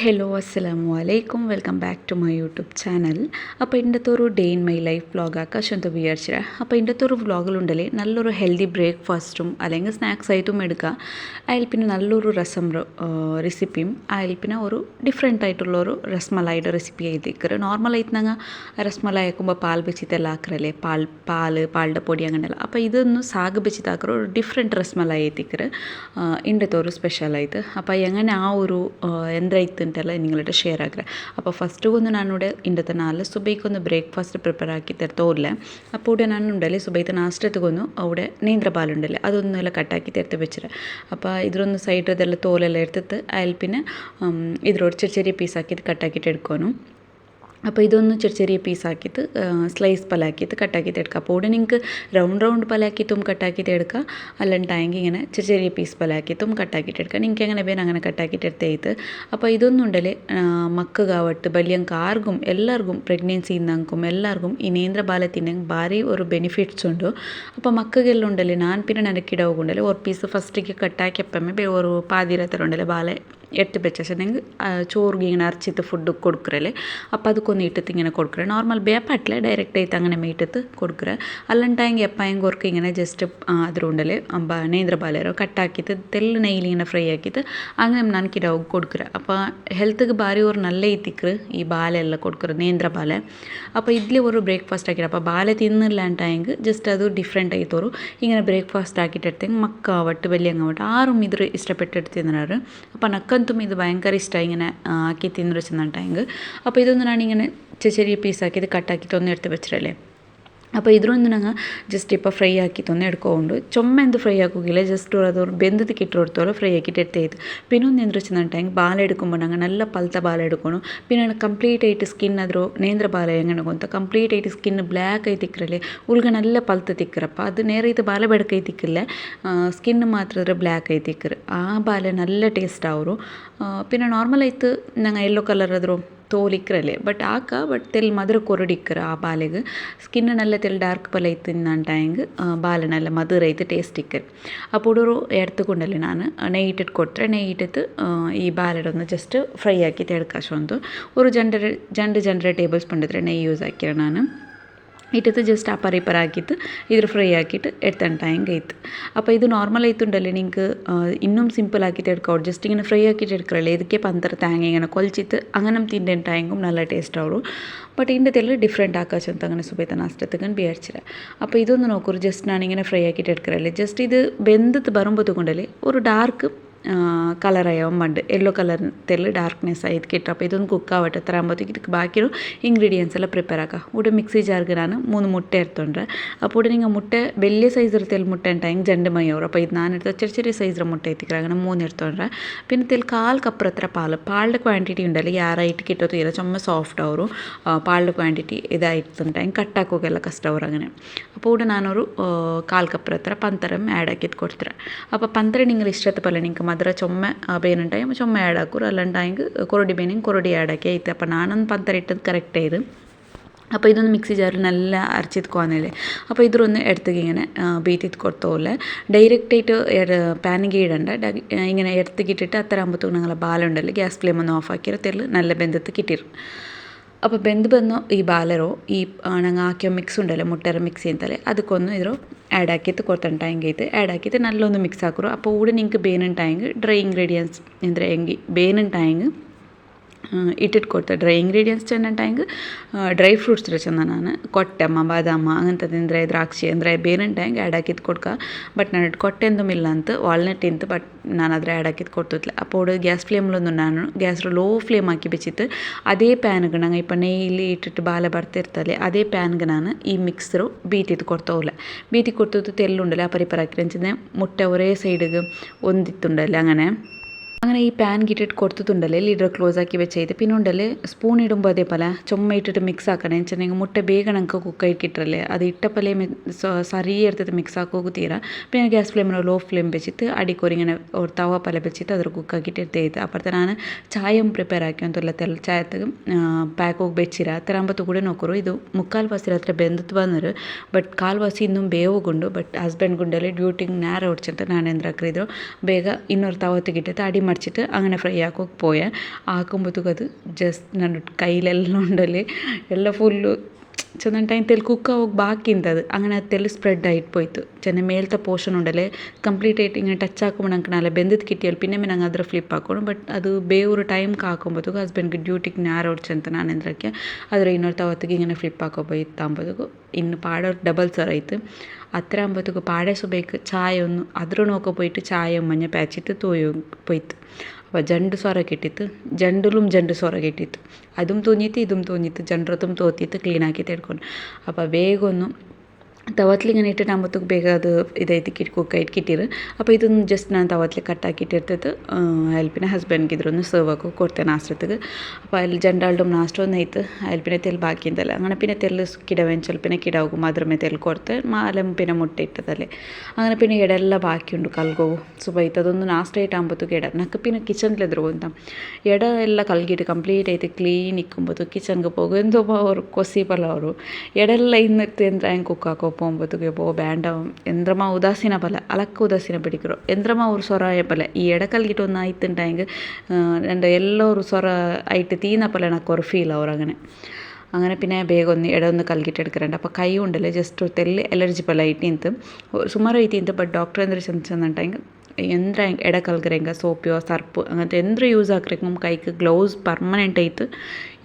Hello അസ്സലാമു അലൈക്കും welcome back to my YouTube channel. അപ്പോൾ ഇന്നത്തെ ഒരു ഡേ ഇൻ മൈ ലൈഫ് വ്ളോഗാക്കാം എന്ന് വിചാരിച്ചിട്ട്. അപ്പോൾ ഇന്നത്തെ ഒരു വ്ളോഗിലുണ്ടല്ലേ നല്ലൊരു ഹെൽത്തി ബ്രേക്ക്ഫാസ്റ്റും അല്ലെങ്കിൽ സ്നാക്സ് ആയിട്ടും എടുക്കുക. അതിൽ പിന്നെ നല്ലൊരു രസം റെസിപ്പിയും അതിൽ പിന്നെ ഒരു ഡിഫറെൻ്റ് ആയിട്ടുള്ളൊരു രസ്മലായിട്ട് റെസിപ്പി ചെയ്തിരിക്കുക. നോർമലായിട്ട് ഞങ്ങൾ രസ്മലായി ആക്കുമ്പോൾ പാൽ വെച്ചിട്ടെല്ലാം ആക്കറല്ലേ, പാലിൻ്റെ പൊടി അങ്ങനെയല്ല. അപ്പോൾ ഇതൊന്ന് സാഗ് വെച്ചിട്ടാക്കിற ഒരു ഡിഫറെൻറ്റ് രസ്മലായി എത്തിക്കറ് ഇന്നത്തെ ഒരു സ്പെഷ്യലായിട്ട്. അപ്പോൾ എങ്ങനെ ആ ഒരു എന്താಯ್ತು ಅಂತೆಲ್ಲ ನಿങ്ങളുടെ ಶೇರ್ ಆಗ್ರೆ. അപ്പോൾ ಫಸ್ಟು ಒಂದು ನಾನು ಇಂಡತ ನಾಲ್ಕು ಸುಬೈಕೊಂದು ಬ್ರೇಕ್ಫಾಸ್ಟ್ ಪ್ರಿಪೇರ್ ಹಾಕಿತ್ತು ತೋರ್ಲೆ. അപ്പോൾ ನಾನು ഉണ്ടല്ലേ സുബൈത്തെ നാഷ്ടത്തുകൊന്നു അവിടെ നേന്ത്രപാലുണ്ടല്ലേ അതൊന്നെല്ലാം കട്ടാക്കി എടുത്ത് വെച്ചിട്ട്. അപ്പോൾ ഇതിലൊന്ന് സൈഡ് ഇതെല്ലാം തോലെല്ലാം എടുത്തിട്ട് അതിൽ പിന്നെ ഇതിലോട് ചെറിയ ചെറിയ പീസാക്കിയിട്ട് കട്ടാക്കിയിട്ട് എടുക്കാനും. അപ്പോൾ ഇതൊന്ന് ചെറിയ പീസാക്കിയിട്ട് സ്ലൈസ് പലാക്കിയിട്ട് കട്ടാക്കിയിട്ട് എടുക്കുക. അപ്പോൾ ഇവിടെ നിങ്ങൾക്ക് റൗണ്ട് പലാക്കിയിട്ടും കട്ടാക്കിയിട്ട് എടുക്കുക, അല്ലാണ്ടായെങ്കിൽ ഇങ്ങനെ ചെറിയ പീസ് പലാക്കിയിട്ടും കട്ടാക്കിയിട്ട് എടുക്കുക. നിങ്ങൾക്ക് എങ്ങനെ വേണം അങ്ങനെ കട്ടാക്കിയിട്ട് എടുത്തേത്. അപ്പോൾ ഇതൊന്നും ഉണ്ടല്ലേ മക്കൾക്കാവട്ടെ വലിയങ്ങൾക്ക് ആർക്കും എല്ലാവർക്കും പ്രെഗ്നൻസി ഇന്നങ്കും എല്ലാവർക്കും ഈ നേന്ത്രപാല തിന്നെങ്കിൽ ഭാരി ഒരു ಬೆನಿಫಿಟ್ಸ್ ಉಂಟು. അപ്പോൾ മക്കൾക്കെല്ലാം ഉണ്ടല്ലേ ನಾನು പിന്നെ ನನക്കിಡവുണ്ടല്ലേ ഒരു പീസ് ഫസ്റ്റിക്ക് കട്ടാക്കിയപ്പമേ ഒരു പാതിരത്തരം ഉണ്ടല്ലേ ബാല എടുത്ത് വെച്ചെങ്കിൽ ചോറുಗೆ ഇങ്ങനെ അരച്ചിട്ട് ഫുഡ് കൊടുക്കറല്ലേ. അപ്പോൾ ಅದಕ್ಕೊಂದು ഇട്ടിട്ട് ഇങ്ങനെ കൊടുക്കറ നോർമൽ ಬೇಪಾಟ್ಲೆ ಡೈರೆಕ್ಟ್ ಆಯ್ತು അങ്ങനെ ഇട്ടിട്ട് കൊടുക്കറ. അല്ലാണ്ടായെങ്കിൽ എപ്പായെങ്കിൽ കുറക്ക് ഇങ്ങനെ ജസ്റ്റ് അതിലുണ്ടല്ലേ നേന്ത്രപാലero കട്ടാക്കിയിട്ട് തെല്ല് നെയ്യിൽ ഇങ്ങനെ ഫ്രൈ ആക്കിയിട്ട് അങ്ങനെ ನನക്കിಡವು കൊടുക്കറ. അപ്പോൾ ഹെൽത്തിക്ക് ഭാരി ഒരു നല്ല ഇത്തിക്കറ് ഈ ബാലെല്ലാം കൊടുക്കറ നേന്ത്രപാല. അപ്പോൾ ഇതിൽ ഒരു ബ്രേക്ക്ഫാസ്റ്റ് ആക്കിയിട്ട് അപ്പോൾ ബാല തിന്നില്ലാണ്ടായെങ്കിൽ ജസ്റ്റ് അത് ഡിഫറെൻ്റ് ആയി തോറും ഇങ്ങനെ ബ്രേക്ക്ഫാസ്റ്റ് ആക്കിയിട്ട് എടുത്തെങ്കിൽ മക്കാവട്ടെ വലിയങ്ങാവട്ടെ ആരും ഇതിൽ ഇഷ്ടപ്പെട്ടിട്ട് തിന്നാറ്. അപ്പോൾ നಕ್ಕಂತೂ ಇದು ಭಯಂಕರ ಇಷ್ಟ ഇങ്ങനെ ആക്കി തിന്നു വെച്ചിട്ടുണ്ടെങ്കിൽ. അപ്പോൾ ഇതൊന്ന് ഞാനിങ്ങനെ ചെറിയ പീസാക്കിയത് കട്ടാക്കിയിട്ട് ഒന്ന് എടുത്ത് വെച്ചിട്ടല്ലേ. അപ്പോൾ ഇതിലൊന്ന് ഞങ്ങൾ ജസ്റ്റ് ഇപ്പോൾ ഫ്രൈ ആക്കിയിട്ടൊന്ന് എടുക്കുന്നുണ്ട്. ചുമ്മ എന്ത് ഫ്രൈ ആക്കുകയില്ല, ജസ്റ്റ് അത് ಬೆಂದದ್ದು കിട്ടുകൊടുത്തോളം ഫ്രൈ ആക്കിയിട്ട് എടുത്തേത്. പിന്നെ ഒന്ന് എന്ത് വെച്ചിട്ടുണ്ടെങ്കിൽ ബാല എടുക്കുമ്പോൾ ഞങ്ങൾ നല്ല പലത്ത ബാല എടുക്കണം. പിന്നെ ಕಂಪ್ಲೀಟ್ ಆയിട്ട് ಸ್ಕಿನ್ ಆದರೂ ನೇಂದ್ರ ಬಾಲ ಹೆಂಗಣ ಗೊತ್ತಾ ಕಂಪ್ಲೀಟ್ ಆയിട്ട് ಸ್ಕಿನ್ ಬ್ಲ್ಯಾಕ್ ಆಗಿ ತಿಕ್ಕರಲ್ಲೇ ಉಳ್ಗ നല്ല ಪಲ್ತ ತಿಕ್ಕರಪ್ಪ ಅದು ನೇರ ಇದು ಬಾಲ ಬೆಡಕೈ ತಿಕ್ಕಿಲ್ಲ, ಸ್ಕಿನ್ ಮಾತ್ರ ಬ್ಲ್ಯಾಕ್ ಆಗಿ ತಿಕ್ಕರು ಆ ಬಾಲ നല്ല ಟೇಸ್ಟ್ ಅವರು. പിന്നെ നോർമലായിട്ട് ഞങ്ങൾ യെല്ലോ കളർ ಆದರೂ തോലിക്കറല്ലേ ബട്ട് തെൽ മധുര കൊരടിക്കറ ആ ബാലക്ക് സ്കിന്ന് നല്ല തെൽ ഡാർക്ക് പല തിന്നാണ്ടായെങ്കിൽ ബാല നല്ല മധുരമായിട്ട് ടേസ്റ്റ് ഇക്കർ. അപ്പോൾ ഒരു എടുത്തുകൊണ്ടല്ലേ ನಾನು നെയ്യ് ഇട്ടിട്ട് ಕೊಟ್ಟರೆ നെയ്യ് ഇട്ടിട്ട് ഈ ബാലയുടെ ഒന്ന് ജസ്റ്റ് ഫ്രൈ ആക്കിയിട്ട് എടുക്കാൻ സ്വന്തം ഒരു രണ്ട് ടേബിൾ സ്പൂൺ ഇത്ര നെയ്യ് യൂസ് ആക്കിയാണ് ನಾನು ഇട്ടിട്ട് ജസ്റ്റ് ആ പറിപ്പറാക്കിയിട്ട് ഇതിൽ ഫ്രൈ ആക്കിയിട്ട് എടുത്തിട്ടായെങ്കിൽ കഴിത്ത്. അപ്പോൾ ഇത് നോർമൽ ആയിട്ടുണ്ടല്ലേ നിങ്ങൾക്ക് ഇന്നും സിമ്പിളാക്കിയിട്ട് എടുക്കാം. ജസ്റ്റ് ഇങ്ങനെ ഫ്രൈ ആക്കിയിട്ട് എടുക്കറല്ലേ ಇದಕ್ಕೆ പന്തര തേങ്ങ ഇങ്ങനെ കൊലിച്ചിട്ട് അങ്ങനെ തിന്നിട്ടായെങ്കിൽ നല്ല ടേസ്റ്റ് ആവും. ബട്ട് ഇതിൻ്റെ തെല്ല് ഡിഫറെൻ്റ് ആക്കാച്ചെന്ന് അങ്ങനെ സുബൈത്തെ നാഷ്ടത്തേക്ക് വിചാരിച്ചില്ല. അപ്പോൾ ഇതൊന്ന് നോക്കൂ, ജസ്റ്റ് ഞാനിങ്ങനെ ഫ്രൈ ആക്കിയിട്ട് എടുക്കറല്ലേ. ജസ്റ്റ് ഇത് വെന്തിട്ട് വരുമ്പോഴത്തേക്കൊണ്ടല്ലേ ഒരു ഡാർക്ക് കളറായാവും പണ്ട് യെല്ലോ കളർ തെല്ല് ഡാർക്ക്നെസ് ആയി കിട്ടും. അപ്പോൾ ഇതൊന്ന് കുക്കാവട്ടെ എത്ര ആകുമ്പോഴത്തേക്ക് ಇದಕ್ಕೆ ബാക്കിയൊരു ഇൻഗ്രീഡിയൻസ് എല്ലാം പ്രിപ്പയർ ആക്കാം. ഇവിടെ മിക്സി ಜಾರ್ಗೆ ನಾನು 3 മുട്ട എടുത്തോണ്ട്. അപ്പോൾ ഇവിടെ നിങ്ങൾ മുട്ട വലിയ സൈസ് എടുത്താൽ മുട്ട ഉണ്ടായെങ്കിൽ ജണ്ട് മയ്യವರು. അപ്പോൾ ഇത് ನಾನು എടുത്ത ചെറിയ സൈസിലെ മുട്ട എത്തിക്കുക അങ്ങനെ 3 എടുത്തോണ്ട്. പിന്നെ തെൽ 1/4 കപ്പ് ಹತ್ರ പാലിൻ്റെ ക്വാണ്ടിറ്റി ഉണ്ടല്ലേ ಯಾರಾയിട്ട് കിട്ടോ തീരെ ചുമ്മാ സോഫ്റ്റ് ಅವರು പാലിൻ്റെ ക്വാണ്ടിറ്റി ഇതായിട്ടുണ്ടായി കട്ടാക്കുകയെല്ലാം കഷ്ടം ಅವರು അങ്ങനെ. അപ്പോൾ ഇവിടെ ഞാനൊരു 1/4 കപ്പ് ಹತ್ರ പന്തരം ആഡ് ആക്കിയിട്ട് കൊടുത്തിട്ട്. അപ്പോൾ പന്തരം നിങ്ങൾ ഇഷ്ടത്തെ നിങ്ങൾക്ക് മധുര ചുമ്മ ಬೇನುಂಟಾಯಿ ചുമ്മ ಆ್ಯಡ್ ಹಾಕೋರು ಅಲ್ಲಂಟಾയെങ്കിൽ ಕೊರಡಿ ಬೇನಿಗೆ ಕೊರಡಿ ಆ್ಯಡ್ ಹಾಕಿ ಆಯ್ತು. അപ്പോൾ ನಾನೊಂದು പന്തര ഇട്ടത് കറക്റ്റ് ആയത്. അപ്പോൾ ഇതൊന്ന് മിക്സി ജാറിൽ നല്ല അരച്ചിത്കൊന്നല്ലേ. അപ്പോൾ ഇതിലൊന്ന് എടുത്തേക്ക് ഇങ്ങനെ ബീറ്റിട്ട് കൊടുത്തോലെ ഡയറക്റ്റായിട്ട് പാനിಗೆ ഇടണ്ട, ഇങ്ങനെ എടുത്തിക്കിട്ടിട്ട് അത്ര ആകുമ്പോഴത്തേക്കും ഞങ്ങളെ ബാലുണ്ടല്ലേ ഗ്യാസ് ഫ്ലെയിം ഒന്ന് ഓഫ് ആക്കിയിട്ട് തെല്ല് നല്ല ബന്ധത്ത് കിട്ടിരും. അപ്പോൾ ബന്ധു ഈ ബാലറോ ഈ ഞങ്ങൾ ആക്കിയ മിക്സ് ഉണ്ടല്ലോ മുട്ടേറെ മിക്സ് ചെയ്യുന്നതല്ലേ ಅದಕ್ಕೊಂದು ಇದ್ರು ಆ್ಯಡ್ ಹಾಕಿತ್ತು ಕೊತ್ತಂಟಾಯಿಂಗೆ ಐತೆ ಆ್ಯಡ್ ಹಾಕಿತ್ತು ನಲ್ಲೊಂದು ಮಿಕ್ಸ್ ಹಾಕೋರು. അപ്പോൾ ഇവിടെ നിങ്ങൾക്ക് ಬೇನುಂಟಾಯಿಂಗೆ ಡ್ರೈ ಇಂಗ್ರೀಡಿಯೆಂಟ್ಸ್ ಅಂದರೆ ಹೆಂಗೆ ಬೇನುಂಟಾಯಿಂಗೆ ഇട്ടിട്ട് കൊടുത്ത ഡ്രൈ ഇൻഗ്രീഡിയൻസ് ചെന്നിട്ടായെങ്കിൽ ഡ്രൈ ഫ്രൂട്ട്സ് വെച്ചെന്ന ನಾನು ಕೊಟ್ಟೆಮ್ಮ ಬಾದಾಮ അങ്ങനത്തെ ದ್ರಾಕ್ಷಿ ಅಂದರೆ ಬೇನುಂಟಾയെങ്കിൽ ಆ್ಯಡ್ ಹಾಕಿದ್ದು ಕೊಡ್ಕ. ಬಟ್ ನಾನು ಕೊಟ್ಟೆಂದುം ಇಲ್ಲ ಅಂತ ವಾಲ್ನಟ್ ಇಂತು ಬಟ್ ನಾನು ಅದ್ರ ಆ್ಯಡ್ ಹಾಕಿದ್ದು ಕೊಡ್ತಿದ್ಲ. അപ്പോൾ ഗ്യാസ് ഫ്ലെയിമിലൊന്നും ನಾನು ಗ್ಯಾಸ್ ಲೋ ಫ್ಲೇಮ್ ಹಾಕಿ ಬೆಚ್ಚಿತ್ತು ಅದೇ ಪ್ಯಾನ್ಗೆ ನಂಗೆ ಇಪ್ಪ ನೆಯ್ಯಲ್ಲಿ ಇಟ್ಟಿಟ್ಟು ಬಾಲ ಬರ್ತಿರ್ತದೆ ಅದೇ ಪ್ಯಾನ್ಗೆ ನಾನು ಈ ಮಿಕ್ಸರು ಬೀಟಿದ್ದು ಕೊಡ್ತಾವಿಲ್ಲ. ಬೀಟಿ ಕೊಡ್ತದ್ದು ತೆಲ್ಲುಂಡಲ್ಲ ಆ ಪರಿಪರ ಹಾಕಿ ಅಂಚಿದ್ರೆ ಮುಟ್ಟೆ ഒരേ സൈഡിಗೆ ಒಂದಿತ್ತುಂಡಲ್ಲ അങ്ങനെ ഈ പാൻ കിട്ടിയിട്ട് കൊടുത്തിട്ടുണ്ടല്ലേ ലീഡർ ക്ലോസ് ആക്കി വെച്ചത്. പിന്നെ ഉണ്ടല്ലേ സ്പൂൺ ഇടുമ്പോൾ അതേപോലെ ചുമ ഇട്ടിട്ട് മിക്സ് ആക്കണം വെച്ചിട്ടുണ്ടെങ്കിൽ മുട്ട ಬೇಗ ನಂಗೆ കുക്കായി കിട്ടല്ലേ. അത് ഇട്ടപ്പലേ സറിയെ എടുത്തിട്ട് മിക്സ് ആക്കുക തീരാ. പിന്നെ ഗ്യാസ് ഫ്ലെയിമിൽ ലോ ഫ്ലെയിം വെച്ചിട്ട് അടിക്കൊരു ഇങ്ങനെ ഒരു തവ പല വെച്ചിട്ട് അതൊരു കുക്കാക്കിയിട്ട് എടുത്തേത്. അപ്പുറത്തെ ഞാൻ ചായം പ്രിപ്പയർ ആക്കിയൊന്നുമില്ല തെല്ല ചായത്തേക്ക് ಪ್ಯಾಕ್ ಹೋಗಿ ಬೆಚ್ಚಿರ ಆ ಥರ ಅಂಬತ್ತು ಕೂಡ ನೋಕರು. ಇದು 3/4 ವಾಸಿ ಹತ್ರ ಬೆಂದತ್ತು ಬಂದರು ಬಟ್ 1/4 ವಾಸಿ ಇನ್ನೂ ಬೇವುಗುಂಡು. ಬಟ್ ಹಸ್ಬೆಂಡ್ ಗುಂಡಲ್ಲಿ ಡ್ಯೂಟಿಗೆ ನೇರ ಹೊಡ್ಚಂತ ನಾನು ಎಂದ್ರಾಕ್ರಿದ್ರು ಬೇಗ ಇನ್ನೊರು ತವತ್ತಿಗಿಟ್ಟೈತೆ ಅಡಿ മറിച്ചിട്ട് അങ്ങനെ ഫ്രൈ ആക്കി പോയെ ആക്കുമ്പോഴത്തേക്കും അത് ജസ്റ്റ് ನನ್ನ ಕೈಲೆಲ್ಲ ಉಂಡಲ್ಲಿ ಎಲ್ಲ ಫುಲ್ಲು ಚೆಂದ ಟೈಮ್ ತೆಲ್ ಕುಕ್ ಆಗೋಗಿ ಬಾಕಿ ಇಂತದು അങ്ങനെ ತೆಲ್ ಸ್ಪ್ರೆಡ್ ആയിപ്പോയിತ್ತು ചെന്ന മേലത്തെ പോർഷൻ ഉണ്ടല്ലേ കംപ്ലീറ്റ് ആയിട്ട് ഇങ്ങനെ ടച്ച് ആക്കുമ്പോൾ ഞങ്ങൾക്ക് നല്ല ബെന്തിത് കിട്ടിയാൽ പിന്നെ ഞങ്ങൾ ಅದರ ಫ್ಲಿಪ್ ಹಾಕೊಂಡು ಬಟ್ ಅದು ಬೇವರು ಟೈಮ್ಗೆ ಹಾಕೊಂಬೋದಕ್ಕೆ ಹಸ್ಬೆಂಡ್ಗೆ ಡ್ಯೂಟಿಗೆ ನ್ಯಾರು ಹೊಡ್ಚಂತ ನಾನು ಎಂದ್ರಕ್ಕೆ ಆದರೆ ಇನ್ನೊಂದು ತವತ್ತಿಗೆ ಹಿಂಗೆ ಫ್ಲಿಪ್ ಹಾಕೋಬೋಯ್ತು ಅಂಬೋದಕ್ಕೆ ಇನ್ನು പാടൊരു ഡബിൾ സെറായിട്ട് അത്ര ആകുമ്പോഴത്തേക്ക് പാടെ സുബൈക്ക് ചായ ഒന്ന് അതിൽ നോക്കി പോയിട്ട് ചായ മഞ്ഞ പാച്ചിട്ട് തോയോ പോയിത്ത് അപ്പോൾ ജണ്ട് സൊറ കിട്ടിತ್ತು ಜಂಡലും ಜಂಡು ಸೊರ കിട്ടിತ್ತು അതും തോന്നിയിട്ട് ഇതും തോന്നിತ್ತು ಜಂಡ್ರത്തും തോത്തിയിട്ട് ಕ್ಲೀನಾಗಿ ತೆಡ್ಕೊಂಡು അപ്പോൾ ಬೇಗ ಒಂದು ತವತ್ಲಿ ಇങ്ങനെ ಇಟ್ಟು ನಂಬತ್ತಕ್ಕೆ ಬೇಗ ಅದು ಇದೈತಿ ಕುಕ್ ಆಯ್ತು ಕಿಟ್ಟಿರು അപ്പോൾ ഇതൊന്ന് ജസ്റ്റ് ഞാൻ തവത്തിൽ കട്ടാക്കിയിട്ടെടുത്തിട്ട് പിന്നെ ഹസ്ബൻഡ്ക്ക് ഇതൊന്ന് സെർവ് ആക്കി കൊടുത്തെ നാസ്റ്റത്തേക്ക് അപ്പോൾ അതിൽ ജണ്ടാളുടെ നാസ്റ്റ ഒന്നായിട്ട് അതിൽ പിന്നെ തെൽ ബാക്കിയുണ്ടല്ലോ അങ്ങനെ പിന്നെ തെല്ല് കിടവൻ ചിലപ്പിനെ കിടാവും മാത്രമേ തെൽ കൊടുത്ത് മാലം പിന്നെ മുട്ട ഇട്ടതല്ലേ അങ്ങനെ പിന്നെ ഇടയെല്ലാം ബാക്കിയുണ്ട് കൽಗೋವು ಸುಬೈತು ಅದೊಂದು ನಾಷ್ಟ ಆಯ್ತು ಅಂಬತ್ತಕ್ಕೆ ಎಡ ನಕ್ಕ പിന്നെ ಕಿಚನ್ಲೆದ್ರು ಅಂತ ಎಡ ಎಲ್ಲ ಕಲ್ಗಿಟ್ಟು ಕಂಪ್ಲೀಟ್ ಆಯ್ತು ಕ್ಲೀನ್ ಇಕ್ಕೊಂಬೋದು ಕಿಚನ್ಗೆ ಹೋಗು ಎಂದೋ ಅವರು ಕೊಸಿಪಲ್ಲ ಅವರು ಎಡೆಲ್ಲ ಇನ್ನಿತ್ತು ಅಂದ್ರೆ ಹೆಂಗೆ ಕುಕ್ ಹಾಕೋ പോകുമ്പോഴത്തേക്ക് വേണ്ട എന്ത്രമാ ഉദാസീന പല അലക്ക ഉദാസീന പിടിക്കറോ എന്ത്രമാ ഒരു സ്വറായ പല ഈ ഇടക്കൽകിട്ട് ഒന്ന് ആയിട്ടുണ്ടെങ്കിൽ എൻ്റെ എല്ലാവരും സ്വറ ആയിട്ട് തീന്ന പല എനിക്ക് ഒരു ഫീൽ അവർ അങ്ങനെ പിന്നെ ಬೇಗ ಒಂದು ಎಡ ಒಂದು ಕಲ್ಗಿಟ್ಟು ಎಡ್ಕರಂಡ അപ്പോൾ ಕೈ ಉಂಡಲ್ಲ ಜಸ್ಟ್ ತೆಲ್ಲಿ ಎಲರ್ಜಿ ಪಲ ಐಟಿಂತ ಸುಮಾರು ಐತಿಂತ ಬಟ್ ಡಾಕ್ಟರ್ ಅಂದ್ರೆ ചെന്നിട്ട് ಎಂದ್ರ ಎಡ ಕಲ್ಗರೆಂಗ ಸೋಪಿಯೋ ಸರ್ಪು അങ്ങനത്തെ എന്ത് യൂസ് ആക്കറേക്കും കൈക്ക് ഗ്ലൗസ് പെർമനൻ്റ് ആയിട്ട്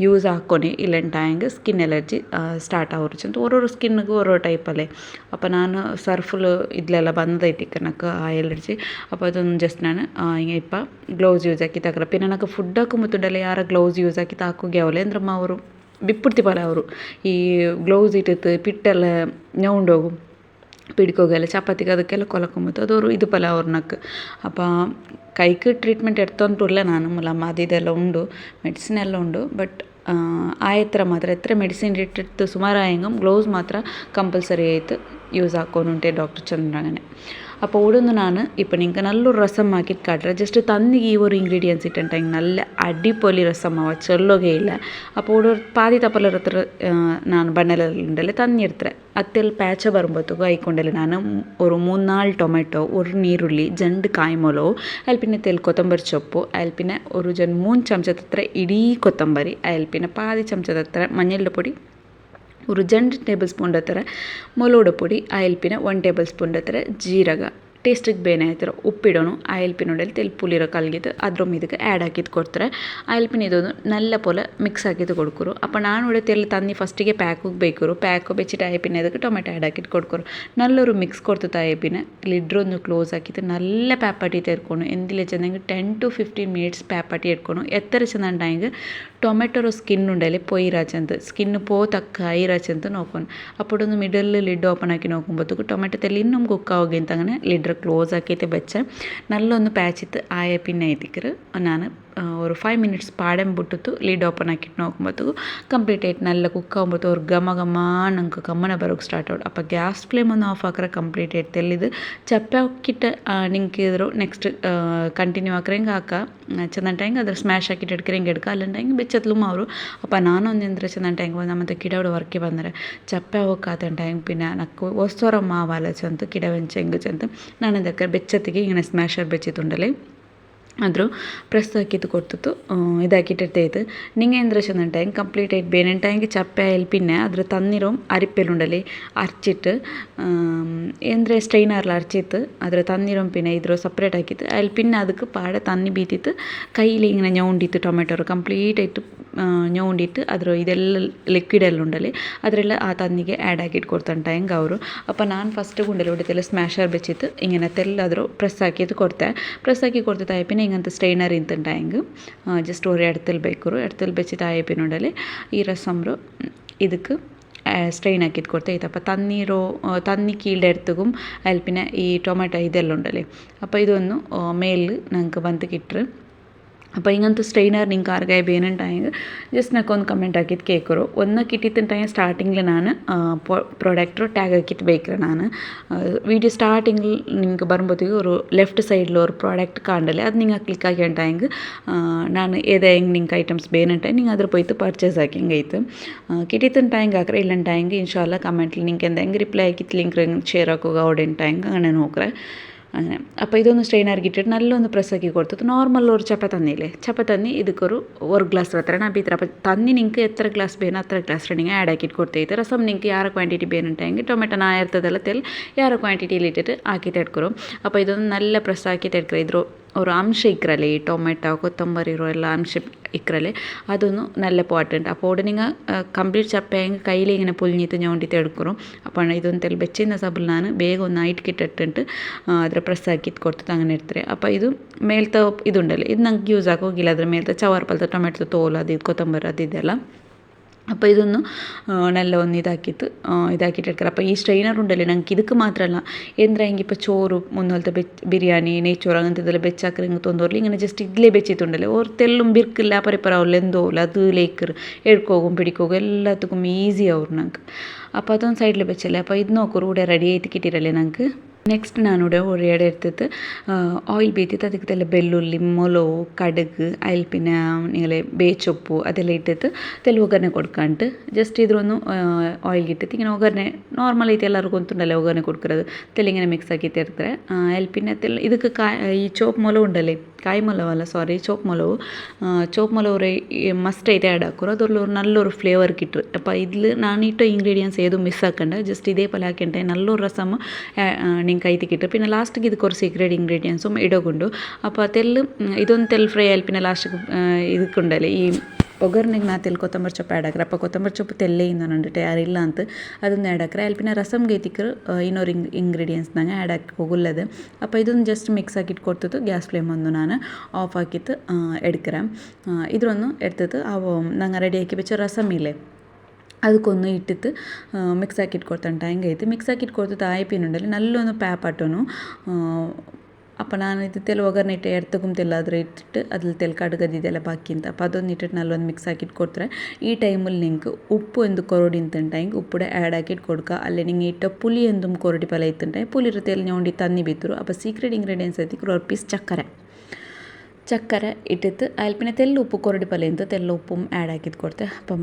യൂസ് ആക്കോനെ ഇല്ലണ്ടായെങ്കിൽ സ്കിൻ എലർജി ಸ್ಟಾರ್ಟ್ ಆಗೋರ್ಚಂತ ಓರೋರು ಸ್ಕಿನ್ನಿಗೆ ಓರೋ ಟೈಪಲ್ಲೇ അപ്പോൾ ನಾನು ಸರ್ಫುಲ್ ಇದಲೆಲ್ಲ ಬಂದೈತಿಕ್ಕ ನನಗೆ ಆ ಎಲರ್ಜಿ അപ്പോൾ ಅದೊಂದು ಜಸ್ಟ್ ನಾನು ಹಿಂಗೆ ಇಪ್ಪ ಗ್ಲೌಸ್ ಯೂಸ್ ಆಕಿ ತಗರ പിന്നെ ನನಗೆ ಫುಡ್ ಹಾಕುമ്പോತ್ತುಂಡಲ್ಲ ಯಾರ ಗ್ಲೌಸ್ ಯೂಸ್ ಆಕಿ ತಾಕೋಗಿ ಅವಲೆ ಅಂದ್ರಮ್ಮ ಅವರು ಬಿಪ್ಪುಡ್ತಿ ಪಲ ಅವರು ಈ ಗ್ಲೌಸ್ ಇಟ್ಟಿತ್ತು ಪಿಟ್ಟೆಲ್ಲ ഞൗണ്ടോകും പിടിക്കുകയല്ല ചപ്പാത്തിക്ക് ಅದಕ್ಕೆಲ್ಲ ಕೊಲಕೊಂಬತ್ತು ಅದವರು ಇದು ಪಲ ಅವ್ರನ್ನಕ್ಕೆ അപ്പോൾ ಕೈಗೆ ಟ್ರೀಟ್ಮೆಂಟ್ ಎಡ್ತೊಂಟಿಲ್ಲ ನಾನು ಮೂಲಮ್ಮ ಅದೆಲ್ಲ ಉಂಡು ಮೆಡಿಸಿನ್ ಎಲ್ಲ ಉಂಡು ಬಟ್ ಆಯತ್ರ ಮಾತ್ರ ಎത്ര ಮೆಡಿಸಿನ್ ಇಟ್ಟಿತ್ತು ಸುಮಾರು ಆಯಂಗം ഗ്ലൗസ് ಮಾತ್ರ ಕಂಪಲ್ಸರಿ ಆಯ್ತು യൂസ് ആക്കോന്നുണ്ടേ ഡോക്ടർ ചന്ദ്രങ്ങനെ അപ്പോൾ ഓടുന്നു ഞാൻ ഇപ്പം നിങ്ങൾക്ക് നല്ലൊരു രസം ആക്കിയിട്ട് കാട്ടുക ജസ്റ്റ് തന്നിക്ക് ഈ ഒരു ഇൻഗ്രീഡിയൻസ് ഇട്ടിട്ടുണ്ടെങ്കിൽ നല്ല അടിപൊളി രസമാവുക ചെല്ലുകയില്ല അപ്പോൾ ഒരു പാതി തപ്പലത്ര ನಾನು ಬಣ್ಣಲುಂಡಲ್ಲಿ ತಂದಿರ್ತಾರೆ ಅತ್ತೆಲ್ಲಿ ಪ್ಯಾಚ ಬರುമ്പോഴത്തേക്കും ಆಯ್ಕೊಂಡಲ್ಲಿ ನಾನು ഒരു 3-4 ಟೊಮೆಟೊ ഒരു ನೀರುಳ್ಳಿ ಜಂಡು ಕಾಯಿಮೊಲವು അതിൽ പിന്നെ തെൽ കൊത്തമ്പരി ചൊപ്പ് അതിൽ പിന്നെ ഒരു 3 ചമച്ചത്ര ഇടീ കൊത്തമ്പരി അതിൽ പിന്നെ പാതി ചമച്ചത്ര മഞ്ഞളുടെ പൊടി ഒരു 2 ടേബിൾ സ്പൂൺ ಹತ್ರ ಮೊಲೋಡ ಪುಡಿ ಆಯಿಲ್ ಪಿನ 1 ಟೇಬಲ್ ಸ್ಪೂನ್ ಹತ್ರ ಜೀರಗ ಟೇಸ್ಟಿಗೆ ಬೇನೆ ಆಯ್ತರ ಉಪ್ಪಿಡೋನು ಆಯಿಲ್ ಪಿನೊಡಲ್ಲಿ ತೆಲ್ ಪುಲಿರೋ ಕಲ್ಗಿದ್ದು ಅದ್ರ ಇದಕ್ಕೆ ಆ್ಯಡ್ ಹಾಕಿದ್ದು ಕೊಡ್ತಾರೆ ಆಯಿಲ್ ಪಿನ ಇದೊಂದು നല്ല പോലെ മിക്സ് ആക്കിയിട്ട് കൊടുക്കുറു അപ്പോൾ ഞാനിവിടെ തെല്ല് തന്നി ഫസ്റ്റിಗೆ ಪ್ಯಾಕ್ ಬೇಕರು ಪ್ಯಾಕ್ വെച്ചിട്ട് ആയ പിന്നെ ಅದಕ್ಕೆ ಟೊಮೆಟೊ ಆ್ಯಡ್ ಹಾಕಿಟ್ಟು ಕೊಡ್ಕೊರು നല്ലൊരു മിക്സ് കൊടുത്തിട്ട് ആയ പിന്നെ ലിഡ്രൊന്ന് ക്ലോസ് ആക്കിയിട്ട് നല്ല പാപ്പാട്ടി ತೆರ್ಕೊಂಡು എന്തിലെ ചെന്നെങ്കിൽ 10 to 15 minutes പാപ്പാട്ടി എടുക്കണം എത്ര ചെന്നുണ്ടെങ്കിൽ ಟೊಮೆಟೊರ ಸ್ಕಿನ್ ಉಂಡಲ್ಲಿ ಪೊಯ್ಯಿರಾಚಂತ ಸ್ಕಿನ್ ಪೋತಕ್ಕ ಐರಾಚಂತ ನೋಕೊಂಡು ಅಪ್ಪಡೊಂದು ಮಿಡಲ್ ಲಿಡ್ ಓಪನ್ ಆಕಿ നോക്കുമ്പോഴത്തേക്ക് ಟೊಮೆಟೊ ತೆಲ್ಲಿ ಇನ್ನೊಮ್ಮೆ ಕುಕ್ ಆಗೋಗಿ ಅಂತ അങ്ങനെ ലിഡർ ക്ലോസ് ആക്കിയിട്ട് വെച്ച് നല്ലൊന്ന് പാച്ചിട്ട് ആയ പിന്നെ ഇതിക്കറ് ഞാൻ ഒരു 5 minutes പാടം ಬಿಟ್ಟಿತ್ತು ಲಿಡ್ ಓಪನ್ ಹಾಕಿಟ್ಟು ನೋക്കുമ്പോഴത്തേക്കും ಕಂಪ್ಲೀಟ್ ಆಯ್ತು നല്ല ಕುಕ್ ಆಗುമ്പോഴത്തേക്കും ഒരു ಘಮ ನಂಗೆ ಕಮ್ಮನ ಬರೋಕ್ಕೆ ಸ್ಟಾರ್ಟ್ ಆಗೋದು അപ്പോൾ ಗ್ಯಾಸ್ ಫ್ಲೇಮ್ ഒന്ന് ഓഫ് ആക്കറ ಕಂಪ್ಲೀಟ್ ಆಯ್ತು ತೆಲ್ಲಿದು ಚಪ್ಪೆ ಹಾಕಿಟ್ಟು ನಿಂಗೆ ಇದ್ರು ನೆಕ್ಸ್ಟ್ ಕಂಟಿನ್ಯೂ ಹಾಕ್ರಂಗೆ ಹಾಕ ಚೆಂದಂಟಾಂಗೆ ಅದ್ರ ಸ್ಮ್ಯಾಶ್ ಹಾಕಿಟ್ಟು എടുക്കರೆಂಗೆ എടുക്കുക അല്ലാണ്ടെങ്കിൽ വെച്ചത്ലും ಅವರು അപ്പോൾ ನಾನೊಂದು ಎಂದ್ರೆ ಚೆಂದಂಟಾಂಗೆ ಬಂದು ಮತ್ತೆ ಕಿಡವಡೆ ವರ್ಕೆ ಬಂದರೆ ಚಪ್ಪೆ ಹೋಗಾತಂಟಾಂಗೆ പിന്നെ നക്ക് ഒസ്വറ മാവാല ചെന്ത് കിടവെഞ്ചെങ്ക് ചെന്ത് ನಾನು ಅದಕ್ಕೆ ಬೆಚ್ಚತ್ತಿಗೆ ಇങ്ങനെ ಸ್ಮ್ಯಾಶರ್ ಬೆಚ್ಚಿತ್ತುಂಡಲೆ ಆದರೂ ಪ್ರೆಸ್ ಹಾಕಿದ್ದು ಕೊಡ್ತಿತ್ತು ഇതാക്കിയിട്ടെടുത്തേത് നിങ്ങൾ എന്താ വെച്ചിട്ടുണ്ടെങ്കിൽ കംപ്ലീറ്റ് ആയിട്ട് ಬೇನೆಂಟಾಗಿ ചപ്പ ആയാൽ പിന്നെ അതിൽ തന്നിരും അരിപ്പലുണ്ടല്ലേ അരച്ചിട്ട് എന്ದ್ರೆ ಸ್ಟ್ರೈನರ್ಲ ಅರಚಿತ್ತು ಅದರ ತಣ್ಣೀರು പിന്നെ ಇದ್ರ ಸಪ್ರೇಟ್ ಹಾಕಿತ್ತು ಅಲ್ಲಿ പിന്നെ ಅದಕ್ಕೆ ಪಾಡ ತಣ್ಣಿ ಬೀತಿತ್ತು ಕೈಲಿ ಇങ്ങനെ ഞൗണ്ടിತ್ತು ಟೊಮೆಟೊ ಕಂಪ್ಲೀಟ್ ಆಯಿತು ഞൗണ്ടിಟ್ಟು ಅದರ ಇದೆಲ್ಲ ಲಿಕ್ವಿಡ್ ಎಲ್ಲ ಉಂಡಲ್ಲಿ ಅದರೆಲ್ಲ ಆ ತಣ್ಣಿಗೆ ಆ್ಯಡ್ ಹಾಕಿಟ್ಟು ಕೊಡ್ತಂಟಾಂಗೆ ಅವರು അപ്പോൾ ನಾನು ಫಸ್ಟ್ ಗುಂಡಲ್ಲಿ ಹೊಡಿತೆಲ್ಲ ಸ್ಮ್ಯಾಶರ್ ಬೆಚ್ಚಿತ್ತು ಹಿಂಗೆ ತೆಲ್ಲಾದರೂ ಪ್ರೆಸ್ ಹಾಕಿದ್ದು ಕೊಡ್ತೆ ಪ್ರೆಸ್ ಹಾಕಿ ಕೊಡ್ತಿತ್ತು പിന്നെ ഇങ്ങനത്തെ സ്ട്രെയിനർ ಇಂತಂಟಾಂಗೆ ജസ്റ്റ് ഒരു എടത്തിൽ ಬೇಕರು ಎಡത്തിൽ ಬೆಚ್ಚಿಟ್ಟು ಆಯ ಪಿನೋಡಲ್ಲಿ ಈ ರಸಮ್ರು ಇದಕ್ಕೆ ಸ್ಟ್ರೈನ್ ಹಾಕಿದ್ದು ಕೊಡ್ತಾಯಿತ್ತು അപ്പോൾ തന്നി കീഴുടെ എടുത്തും അതിൽ പിന്നെ ഈ ടൊമാറ്റോ ഇതെല്ലാം ഉണ്ടല്ലേ അപ്പോൾ ഇതൊന്ന് മേലിൽ ഞങ്ങൾക്ക് ಬಂದು കിട്ടರು അപ്പോൾ ഇങ്ങനത്തെ സ്ട്രെയിനർ നിങ്ങൾക്ക് ആർക്കായി വേണമെന്നുണ്ടെങ്കിൽ ജസ്റ്റ് എനിക്ക് ഒന്ന് കമൻറ്റ് ആക്കിയിട്ട് കേൾക്കുറോ ഒന്ന് കിട്ടിയിട്ടുണ്ടെങ്കിൽ സ്റ്റാർട്ടിങ്ങിൽ ഞാൻ പ്രൊഡക്റ്റ് ടാഗ് ആക്കിയിട്ട് ಬೇಕ್ರೆ ನಾನು വീഡിയോ സ്റ്റാർട്ടിങ്ങിൽ നിങ്ങൾക്ക് വരുമ്പോഴത്തേക്ക് ഒരു ലെഫ്റ്റ് സൈഡിൽ ഒരു പ്രോഡക്റ്റ് കാണണ്ടല്ലേ അത് നിങ്ങൾ ക്ലിക്ക് ആക്കിയിട്ടുണ്ടെങ്കിൽ ನಾನು ഏതെങ്കിലും നിങ്ങൾക്ക് ഐറ്റംസ് വേണമെന്നുണ്ടെങ്കിൽ നിങ്ങൾ അതിൽ പോയിട്ട് പർച്ചേസ് ആക്കിയെങ്കിൽ കിട്ടിയിട്ടുണ്ടെങ്കിൽ ആക്കറ ഇല്ലുണ്ടെങ്കിൽ ഇൻഷാല്ല കമൻറ്റിൽ നിങ്ങൾക്ക് എന്തെങ്കിലും റിപ്ലൈ ആക്കിയിട്ട് ലിങ്ക് ഷെയർ ആക്കുക അവിടെ ഉണ്ടായെങ്കിൽ അങ്ങനെ നോക്കറേ അങ്ങനെ അപ്പോൾ ഇതൊന്ന് സ്ട്രെയിനർക്ക് ഇട്ടിട്ട് നല്ലൊന്ന് പ്രസ്സാക്കി കൊടുത്തിട്ട് നോർമൽ ഒരു ചപ്പ തന്നില്ലേ ചപ്പ തന്നി ഒരു ಗ್ಲಾಸ್ ಹತ್ರ ನಾ ಬೀತ್ರ അപ്പം തന്നി നിങ്ങൾക്ക് എത്ര ഗ്ലാസ് ಬೇನು ಅത്ര ಗ್ಲಾಸ್ ರನ್ನಿಂಗ್ ಆ್ಯಡ್ ಹಾಕಿಟ್ಟು ಕೊಡ್ತೈತೆ ರಸಮ್ ನಿಂಗೆ ಯಾರ ಕ್ವಾಂಟಿಟಿ ಬೇನುಂಟೆങ്കിൽ ಟೊಮೆಟೊ ನಾ ಇರ್ತದಲ್ಲ ತೆಲ್ ಯಾರ ಕ್ವಾಂಟಿಟಿಯಲ್ಲಿ ಇಟ್ಟಿട്ട് ആക്കിയിട്ട് എടുക്കറോ അപ്പോൾ ഇതൊന്ന് നല്ല പ്രസ് ആക്കിയിട്ട് എടുക്കുക ഇതൊരു ഒരു അംശ ഇക്കറല്ലേ ഈ ടൊമാറ്റോ കൊത്തമ്പരി ഇರೋ ಎಲ್ಲ ಅಂಶ ഇക്കറല്ലേ അതൊന്നും നല്ല പോട്ടുണ്ട് അപ്പോൾ നിങ്ങൾ ಕಂಪ್ಲೀಟ್ ಚಪ್ಪೆಂಗೆ ಕೈಲಿ ಇങ്ങനെ പൊലിഞ്ഞിട്ട് ഞോണ്ടിട്ട് എടുക്കറോ അപ്പോൾ ഇതൊന്ന് തെൽ ಬೆಚ್ಚಿನ ಸಬಲ್ ನಾನು ಬೇಗ ಒಂದು ನೈಟ್ಕಿಟ್ಟಿಟ್ಟು ಅದರ ಪ್ರೆಸ್ ಹಾಕಿಟ್ಟು ಕೊಡ್ತಿತ್ತು അങ്ങനെ ಇರ್ತಾರೆ അപ്പോൾ ಇದು ಮೇಲ್ತ ಇದುಂಡಲ್ಲ ಇದು ನಂಗೆ ಯೂಸ್ ಆಗೋಗಿಲ್ಲ ಅದ್ರ ಮೇಲ್ತ ಚವರ್ ಪಲ್ತ ಟೊಮೆಟೊ ತೋಲು ಅದು ಕೊತ್ತಂಬರಿ ಅದಿದೆಲ್ಲ അപ്പോൾ ഇതൊന്ന് നല്ല ഒന്ന് ഇതാക്കിയിട്ട് എടുക്കുക അപ്പോൾ ഈ സ്ട്രെയിനർ ഉണ്ടല്ലേ ഞങ്ങൾക്ക് ഇതൊക്കെ മാത്രമല്ല എന്തെങ്കിൽ ഇപ്പോൾ ചോറ് മുന്നോലത്തെ ബിരിയാണി നെയ്ച്ചോറ് അങ്ങനത്തെ ഇതെല്ലാം വെച്ചാക്കറി ഇങ്ങനെ തോന്നൂരില്ല ഇങ്ങനെ ജസ്റ്റ് ഇതിലേ വെച്ചിട്ടുണ്ടല്ലേ ഓർത്തെല്ലാം ബിർക്കില്ല പരപ്പരാവില്ല എന്തോല്ല അത് ലേക്കർ എടുക്കോകും പിടിക്കോകും എല്ലാത്തക്കും ഈസി ആവും ഞങ്ങൾക്ക് അപ്പോൾ അതൊന്ന് സൈഡിൽ വെച്ചല്ലേ അപ്പോൾ ഇത് നോക്കൂ ഇവിടെ റെഡി ആയിട്ട് കിട്ടിയിട്ടല്ലേ ഞങ്ങൾക്ക് ನೆಕ್ಸ್ಟ್ ನಾನಿവിടെ ഒരു ಎಡೆ എടുത്തിട്ട് ഓയിൽ ബീറ്റിട്ട് ಅದಕ್ಕೆ ಬೆಳ್ಳುಳ್ಳಿ ಮೊಲವು ಕಡುಗು അതിൽ പിന്നെ നിങ്ങൾ ಬೇಚೊಪ್ಪು ಅದೆಲ್ಲ ಇಟ್ಟಿട്ട് ತೆಲ್ ಒಗ್ಗರಣೆ ಕೊಡ್ಕಂಡು ಜಸ್ಟ್ ಇದ್ರೊಂದು ಆಯಿಲ್ ಇಟ್ಟಿട്ട് ഇങ്ങനെ ಒಗ್ಗರಣೆ നോർമൽ ആയിട്ട് എല്ലാവർക്കും ಗೊತ್ತುಂಟല്ലേ ಒಗ್ಗರಣೆ ಕೊಡ್ಕறது ತೆಲ್ ഇങ്ങനെ ಮಿಕ್ಸ್ ಆಗಿ ಇರ್ತಾರೆ അതിൽ പിന്നെ ತೆಲ್ ಇದಕ್ಕೆ ಈ ಚೋಪ್ ಮೊಲವು ಉಂಡല്ലേ ಕಾಯಿ ಮೊಲವಲ್ಲ ಸಾರಿ ಚೋಪ್ ಮೊಲವು ಮಸ್ಟ್ ಐತೆ ಆ್ಯಡ್ ಹಾಕೋರು ಅದರಲ್ಲಿ നല്ലൊരു ഫ്ലേവർ കിട്ടും അപ്പോൾ ഇതിൽ നാനിട്ട ഇൻഗ്രീഡിയൻസ് ഏതും മിസ്സാക്കണ്ട ജസ്റ്റ് ഇതേപോലെ ಹಾಕಿಂಟೆ നല്ലൊരു രസം ನಿಂಗೆ ಕೈತಿಕ್ಕಿಟ್ಟು പിന്നെ ಲಾಸ್ಟಿಗೆ ಇದಕ್ಕೆ ഒരു ಸೀಕ್ರೆಟ್ ಇಂಗ್ರೀಡಿಯೆಂಟ್സും ಇಡೋಗುಂಡು അപ്പോൾ ತೆಲ್ಲು ಇದೊಂದು ತೆಲ್ ಫ್ರೈ ಆಯ್ತು പിന്നെ ಲಾಸ್ಟಿಗೆ ಇದಕ್ಕುಂಡല്ലേ ಈ ಒಗ್ಗರಣೆಗೆ ನಾ ತೆಲ್ ಕೊತ್ತಂಬರಿ ಸೊಪ್ಪು ಆ್ಯಡ್ ಹಾಕ್ರೆ അപ്പോൾ ಕೊತ್ತಂಬರಿ ಸೊಪ್ಪು ತೆಲ್ಲೇ ಇಂದೊಂದಿಟ್ಟು ಯಾರಿಲ್ಲ ಅಂತ ಅದನ್ನು ಆ್ಯಡ್ ಹಾಕ್ರೆ ಅಲ್ಲಿ പിന്നെ ರಸಮ್ಗೆ ಐತಿಕ್ಕರು ಇನ್ನೊರು ಇಂಗ್ರೀಡಿಯೆಂಟ್ಸ್ನಾಗ ಆ್ಯಡ್ ಹಾಕಿ ಹೋಗುಲ್ಲದು അപ്പോൾ ಇದೊಂದು ಜಸ್ಟ್ ಮಿಕ್ಸ್ ಹಾಕಿಟ್ಟು ಕೊಡ್ತಿತ್ತು ಗ್ಯಾಸ್ ಫ್ಲೇಮ್ ಒಂದು ನಾನು ಆಫ್ ಹಾಕಿತ್ತು എടുക്കറ ഇതൊന്ന് എടുത്തിട്ട് ഞങ്ങൾ റെഡിയാക്കി വെച്ച ರಸಮಿല്ലേ ಅದಕ್ಕೊಂದು ಇಟ್ಟಿತ್ತು ಮಿಕ್ಸ್ ಹಾಕಿಟ್ಟು ಕೊಡ್ತಾನೆ ಟೈಂಗೆ ಐತಿ ಮಿಕ್ಸ್ ಹಾಕಿಟ್ಟು ಕೊಡ್ತಿತ್ತು ಆಯ್ಪಿನುಂಡಲ್ಲಿ ನಲ್ಲೊಂದು ಪ್ಯಾಪಟ್ಟನು അപ്പോൾ ನಾನು ಇದು ತೆಲ್ ಒಗ್ಗರಣೆ ಇಟ್ಟು ಎಡ್ತಕ್ಕೂ ತೆಲ್ಲಾದ್ರೆ ಇಟ್ಟಿಟ್ಟು ಅದ್ರಲ್ಲಿ ತೆಲ್ ಕಡುಗದಿದೆಲ್ಲ ಬಾಕಿ ಅಂತ അപ്പോൾ ಅದೊಂದು ಇಟ್ಟಿಟ್ಟು ನಲ್ಲೊಂದು ಮಿಕ್ಸ್ ಹಾಕಿಟ್ಟು ಕೊಡ್ತಾರೆ ಈ ಟೈಮಲ್ಲಿ ನಿಂಗೆ ಉಪ್ಪು ಎಂದು ಕೊರಡಿ ಅಂತಂಟ ಹಿಂಗೆ ಉಪ್ಪುಡೆ ಆ್ಯಡ್ ಹಾಕಿಟ್ಟು ಕೊಡ್ಕ ಅಲ್ಲಿ ನಿಂಗೆ ಇಟ್ಟ ಪುಲಿ ಎಂದು ಕೊರಡಿ ಪಲ ಇತ್ತಂಟ ಪುಲಿ ತೆಲ್ ഞോണ്ടി തന്നി ಬಿತ್ತರು അപ്പോൾ ಸೀಕ್ರೆಟ್ ಇಂಗ್ರೀಡಿಯೆಂಟ್ಸ್ ಐತಿಕ್ರು ഒരു പീസ് ചക്കര ഇട്ടിട്ട് അതിൽ പിന്നെ തെല്ലുപ്പ് കൊരടി പലയുന്നത് തെല്ലുപ്പും ആഡ് ആക്കിയിട്ട് കൊടുത്തെ അപ്പം